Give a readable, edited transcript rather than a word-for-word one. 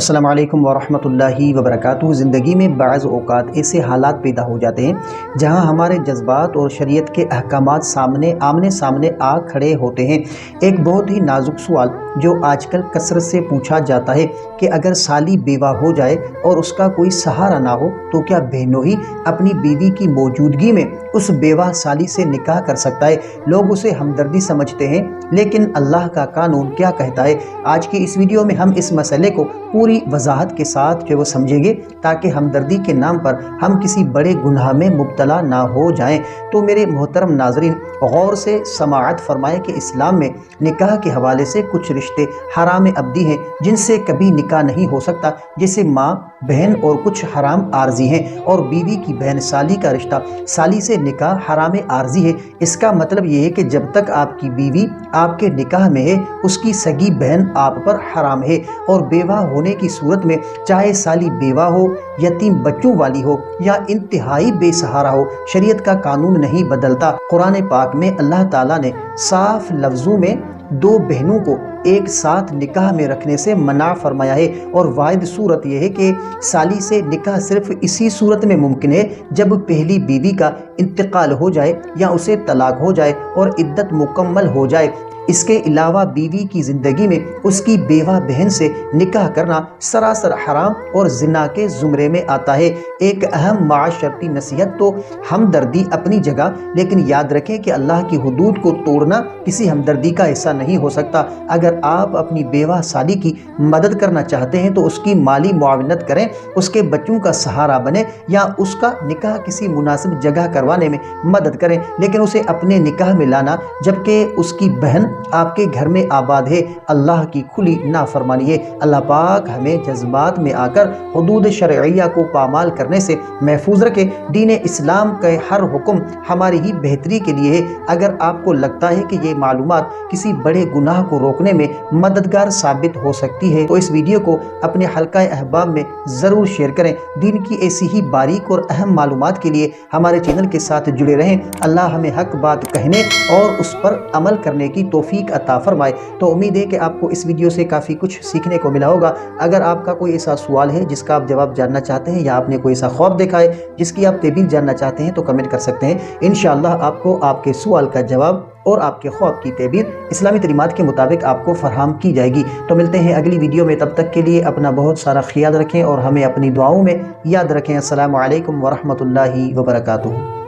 السلام علیکم ورحمۃ اللہ وبرکاتہ۔ زندگی میں بعض اوقات ایسے حالات پیدا ہو جاتے ہیں جہاں ہمارے جذبات اور شریعت کے احکامات آمنے سامنے آ کھڑے ہوتے ہیں۔ ایک بہت ہی نازک سوال جو آج کل کثرت سے پوچھا جاتا ہے کہ اگر سالی بیوہ ہو جائے اور اس کا کوئی سہارا نہ ہو تو کیا بہنوئی اپنی بیوی کی موجودگی میں اس بیوہ سالی سے نکاح کر سکتا ہے؟ لوگ اسے ہمدردی سمجھتے ہیں، لیکن اللہ کا قانون کیا کہتا ہے؟ آج کی اس ویڈیو میں ہم اس مسئلے کو پوری وضاحت کے ساتھ وہ سمجھیں گے تاکہ ہمدردی کے نام پر ہم کسی بڑے گناہ میں مبتلا نہ ہو جائیں۔ تو میرے محترم ناظرین، غور سے سماعت فرمائیں کہ اسلام میں نکاح کے حوالے سے کچھ رشتے حرام ابدی ہیں جن سے کبھی نکاح نہیں ہو سکتا، جیسے ماں، بہن، اور کچھ حرام عارضی ہیں۔ اور بیوی کی بہن سالی کا رشتہ سالی سے نکاح حرام عارضی ہے۔ اس کا مطلب یہ ہے کہ جب تک آپ کی بیوی آپ کے نکاح میں ہے، اس کی سگی بہن آپ پر حرام ہے۔ اور بیوہ ہونے کی صورت میں چاہے سالی بیوہ ہو، یتیم بچوں والی ہو یا انتہائی بے سہارا ہو، شریعت کا قانون نہیں بدلتا۔ قرآن پاک میں اللہ تعالیٰ نے صاف لفظوں میں دو بہنوں کو ایک ساتھ نکاح میں رکھنے سے منع فرمایا ہے، اور واحد صورت یہ ہے کہ سالی سے نکاح صرف اسی صورت میں ممکن ہے جب پہلی بیوی کا انتقال ہو جائے یا اسے طلاق ہو جائے اور عدت مکمل ہو جائے۔ اس کے علاوہ بیوی کی زندگی میں اس کی بیوہ بہن سے نکاح کرنا سراسر حرام اور زنا کے زمرے میں آتا ہے۔ ایک اہم معاشرتی نصیحت تو ہمدردی اپنی جگہ، لیکن یاد رکھیں کہ اللہ کی حدود کو توڑنا کسی ہمدردی کا حصہ نہیں ہو سکتا۔ اگر آپ اپنی بیوہ سالی کی مدد کرنا چاہتے ہیں تو اس کی مالی معاونت کریں، اس کے بچوں کا سہارا بنیں یا اس کا نکاح کسی مناسب جگہ کروانے میں مدد کریں، لیکن اسے اپنے نکاح میں لانا جبکہ اس کی بہن آپ کے گھر میں آباد ہے، اللہ کی کھلی نافرمانی ہے۔ اللہ پاک ہمیں جذبات میں آ کر حدود شرعیہ کو پامال کرنے سے محفوظ رکھے۔ دین اسلام کا ہر حکم ہماری ہی بہتری کے لیے ہے۔ اگر آپ کو لگتا ہے کہ یہ معلومات کسی بڑے گناہ کو روکنے میں مددگار ثابت ہو سکتی ہے تو اس ویڈیو کو اپنے حلقہ احباب میں ضرور شیئر کریں۔ دین کی ایسی ہی باریک اور اہم معلومات کے لیے ہمارے چینل کے ساتھ جڑے رہیں۔ اللہ ہمیں حق بات کہنے اور اس پر عمل کرنے کی توفیق عطا فرمائے۔ تو امید ہے کہ آپ کو اس ویڈیو سے کافی کچھ سیکھنے کو ملا ہوگا۔ اگر آپ کا کوئی ایسا سوال ہے جس کا آپ جواب جاننا چاہتے ہیں یا آپ نے کوئی ایسا خواب دیکھا ہے جس کی آپ تعبیر جاننا چاہتے ہیں تو کمنٹ کر سکتے ہیں۔ انشاءاللہ آپ کو آپ کے سوال کا جواب اور آپ کے خواب کی تعبیر اسلامی تعلیمات کے مطابق آپ کو فراہم کی جائے گی۔ تو ملتے ہیں اگلی ویڈیو میں، تب تک کے لیے اپنا بہت سارا خیال رکھیں اور ہمیں اپنی دعاؤں میں یاد رکھیں۔ السلام علیکم ورحمۃ اللہ وبرکاتہ۔